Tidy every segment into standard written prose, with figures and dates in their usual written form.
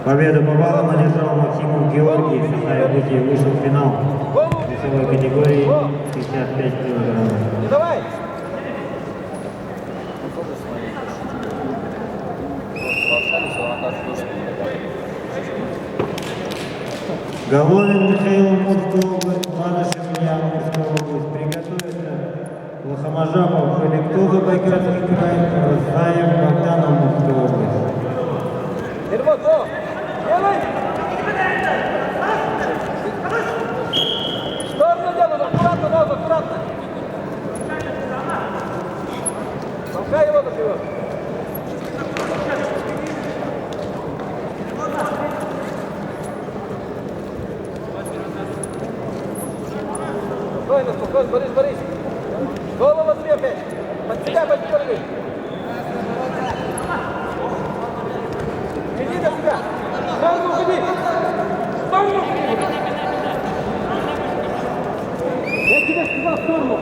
Победу по баллам одержал Максимов Георгий, в составе вышел в финал весовой категории 55 килограммов. Давай! Головин Михаил, Мурская область, Младышев Илья, Мурская область. Приготовиться Лохоможапов, Халикту, Забайкальский край, Розаев, Богданов, Мурская область. Сторону делай, аккуратно, ногу, аккуратно. Толкай его до него. Спокойно, спокойно, Борис, Борис. Голову себе опять. Под себя поддергай. Иди до себя. В сторону уходи. В сторону. Я тебе сказал в сторону.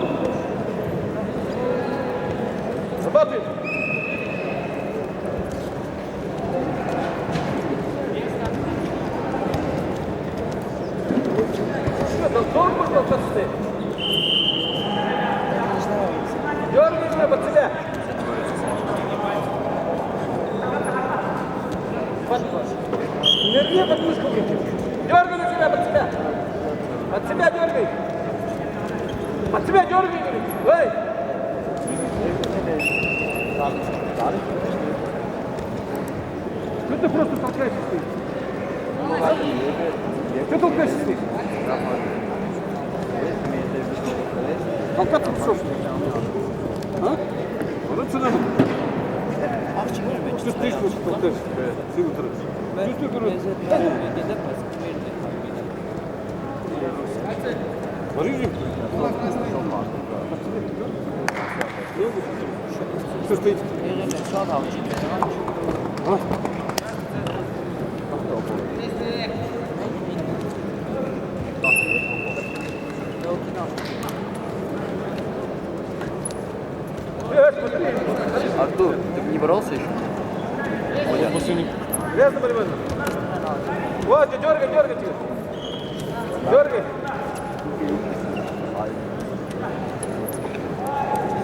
Работай. Что, должен был толкаться? Дергай меня под себя. Не рви под мышку. Дергай на себя, под себя. Под себя дергай. Под себя дергай, говорит. Эй! Что ты просто толкаешься стоишь? Что толкаешься стоишь? Толкаться пошел. А? Вот сюда. Что стоишь, просто толкаешься? Силу тратишь. Чувствуй, короче. Ложись. Что стоит? А? Артур, ты не боролся еще? Лезно, Боливан. Вот, дергай, дергай тебя. Дергай.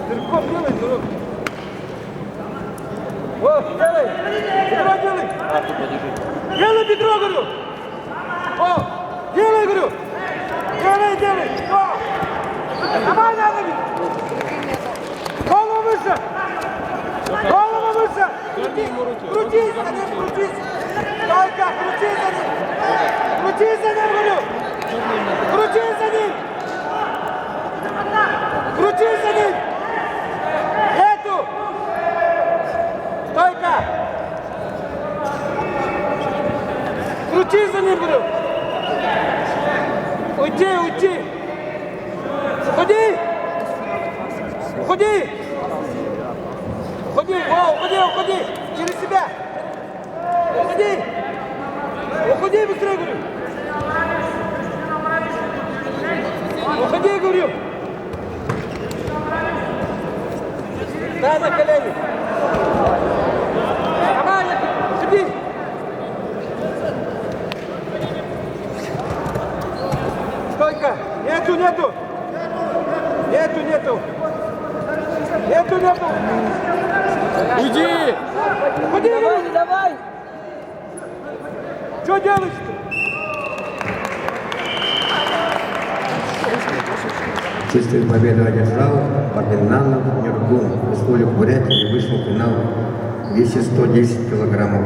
Стрелком делай, дурак. Вот, делай. Бедро делай. Артур, подержи. Делай бедро, говорю. О, делай, говорю. Делай, делай. О. Давай, надо. Голову выше. Голову выше. Крутись за ним, крутись. Только крутись за ним. Крутись за ним, говорю. Крутись за ним. Крутись за ним. Эту. Стойка. Крутись за ним, говорю. Уйди, уйди. Уходи. Уходи. Уходи, уходи, уходи. Через себя. Уходи. Уходи быстрее, говорю. Уходи, говорю. Дай на колени. Давай, уходи. Стойка. Нету, нету. Нету, нету. Нету, нету. Уйди! Уходи, Давай, не давай! что делаешь-то? Чистую победу одержал Богданов Нергун, Республика Бурятия, вышел в финал, весит 110 килограммов.